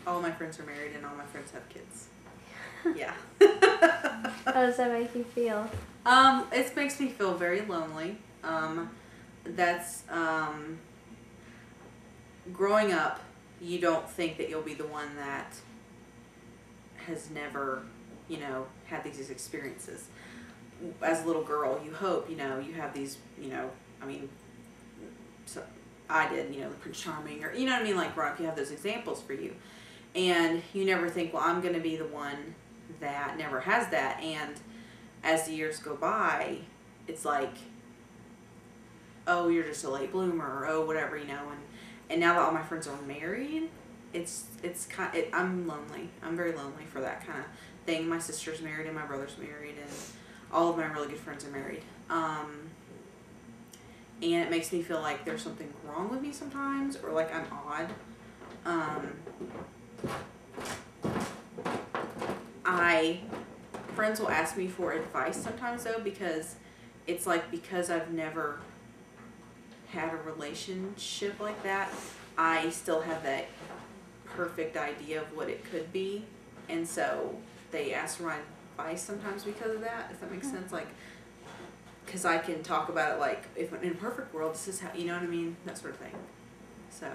all my friends are married and all my friends have kids. Yeah. How does that make you feel? It makes me feel very lonely. That's growing up, you don't think that you'll be the one that has never, you know, had these experiences. As a little girl, you hope, you know, you have these, you know, I mean, so I did, you know, the Prince Charming, or, you know what I mean, like growing up, you have those examples for you. And you never think, well, I'm going to be the one that never has that. And as the years go by, it's like, oh, you're just a late bloomer, or oh, whatever, you know. And now that all my friends are married, I'm lonely. I'm very lonely for that kind of thing. My sister's married and my brother's married, and all of my really good friends are married. And it makes me feel like there's something wrong with me sometimes, or like I'm odd. Friends will ask me for advice sometimes though, because it's like, because I've never had a relationship like that, I still have that perfect idea of what it could be, and so they ask for my advice sometimes because of that, if that makes sense. Like, because I can talk about it like, if in a perfect world, this is how, you know what I mean, that sort of thing. So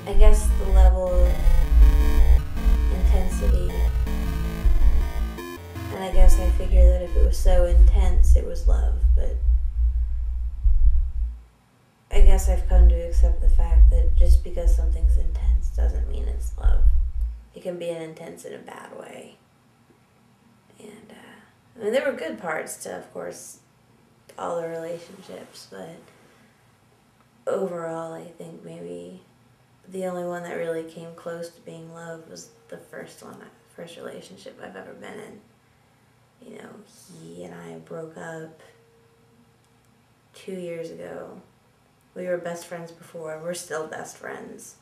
I guess the level of intensity, and I guess I figure that if it was so intense, it was love, but I guess I've come to accept the fact that just because something's intense doesn't mean it's love. It can be an intense in a bad way. And, I mean, there were good parts to, of course, all the relationships, but overall, I think maybe the only one that really came close to being love was the first relationship I've ever been in. You know, he and I broke up 2 years ago. We were best friends before. We're still best friends.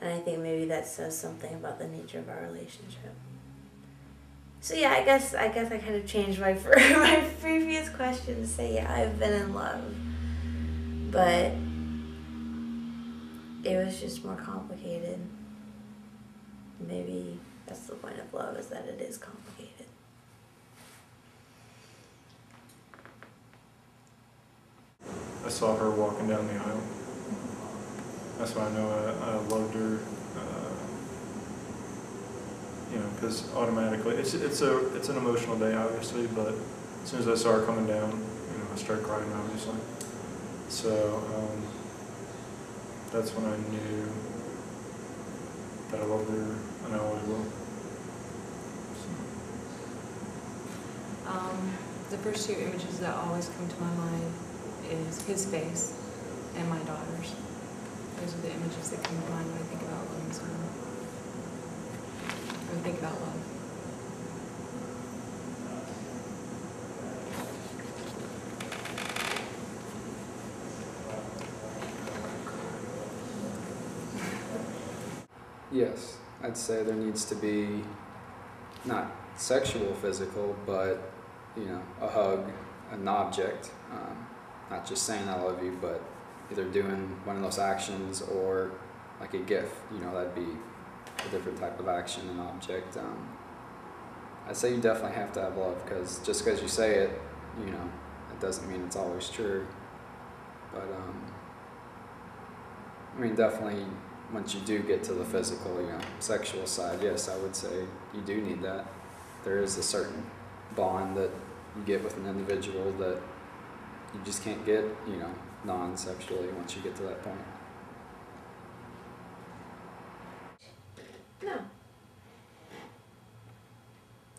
And I think maybe that says something about the nature of our relationship. So yeah, I guess I kind of changed my my previous question to say, yeah, I've been in love. But it was just more complicated. Maybe that's the point of love, is that it is complicated. I saw her walking down the aisle. That's why I know I loved her. You know, because automatically, it's an emotional day, obviously, but as soon as I saw her coming down, you know, I started crying, obviously. So that's when I knew that I loved her, and I always will. So. The first two images that always come to my mind is his face and my daughter's. Those are the images that come to mind when I think about loving someone. Or think about love. Yes, I'd say there needs to be not sexual, physical, but you know, a hug, an object. Not just saying I love you, but either doing one of those actions or like a gift. You know, that'd be a different type of action and object. I'd say you definitely have to have love, because just because you say it, you know, it doesn't mean it's always true. But I mean, definitely once you do get to the physical, you know, sexual side, yes, I would say you do need that. There is a certain bond that you get with an individual that you just can't get, you know, non-sexually once you get to that point. No.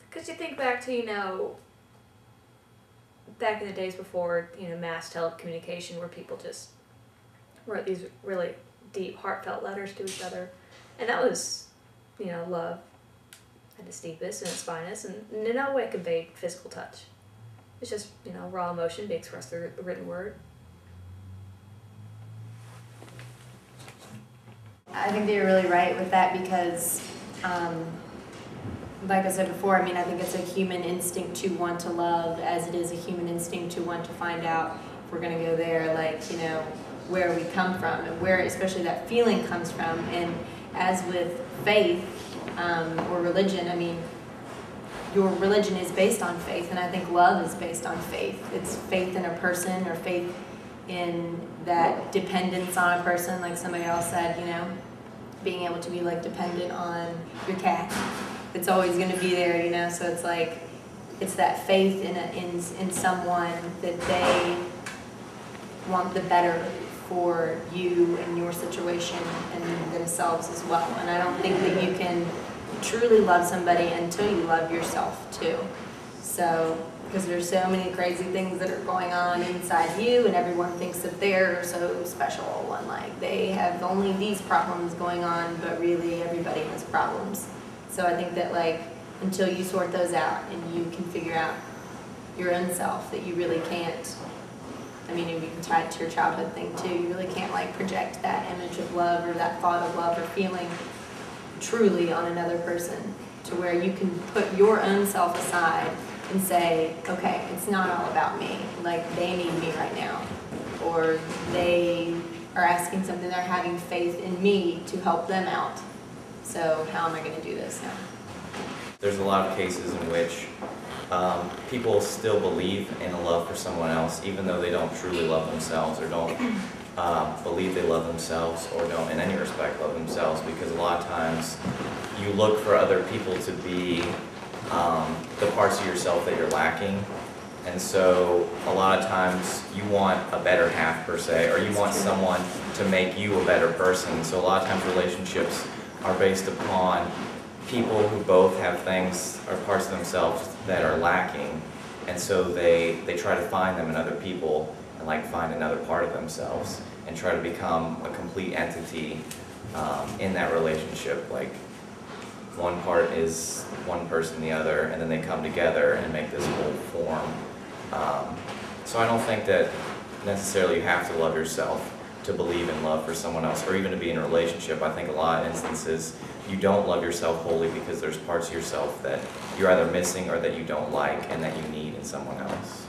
Because you think back to, you know, back in the days before, you know, mass telecommunication, where people just wrote these really deep, heartfelt letters to each other. And that was, you know, love at its deepest and its finest, and in no way conveyed physical touch. It's just, you know, raw emotion being expressed through the written word. I think that you're really right with that, because, like I said before, I mean, I think it's a human instinct to want to love, as it is a human instinct to want to find out, if we're going to go there, like, you know, where we come from and where especially that feeling comes from. And as with faith or religion, I mean, your religion is based on faith, and I think love is based on faith. It's faith in a person, or faith in that dependence on a person, like somebody else said, you know, being able to be like dependent on your cat. It's always going to be there, you know, so it's like, it's that faith in someone that they want the better for you and your situation and themselves as well. And I don't think that you can truly love somebody until you love yourself too. So, because there's so many crazy things that are going on inside you, and everyone thinks that they're so special and like they have only these problems going on, but really everybody has problems. So I think that like until you sort those out and you can figure out your own self, that you really can't, I mean, you can tie it to your childhood thing too, you really can't like project that image of love or that thought of love or feeling truly on another person, to where you can put your own self aside and say, okay, it's not all about me, like they need me right now, or they are asking something, they're having faith in me to help them out, so how am I going to do this now? There's a lot of cases in which people still believe in a love for someone else, even though they don't truly love themselves, or don't believe they love themselves, or don't in any respect love themselves, because a lot of times you look for other people to be the parts of yourself that you're lacking. And so a lot of times you want a better half per se, or you want someone to make you a better person. So a lot of times relationships are based upon people who both have things or parts of themselves that are lacking, and so they try to find them in other people, and like find another part of themselves and try to become a complete entity in that relationship. Like one part is one person, the other, and then they come together and make this whole form. So I don't think that necessarily you have to love yourself to believe in love for someone else, or even to be in a relationship. I think a lot of instances you don't love yourself wholly because there's parts of yourself that you're either missing or that you don't like and that you need in someone else.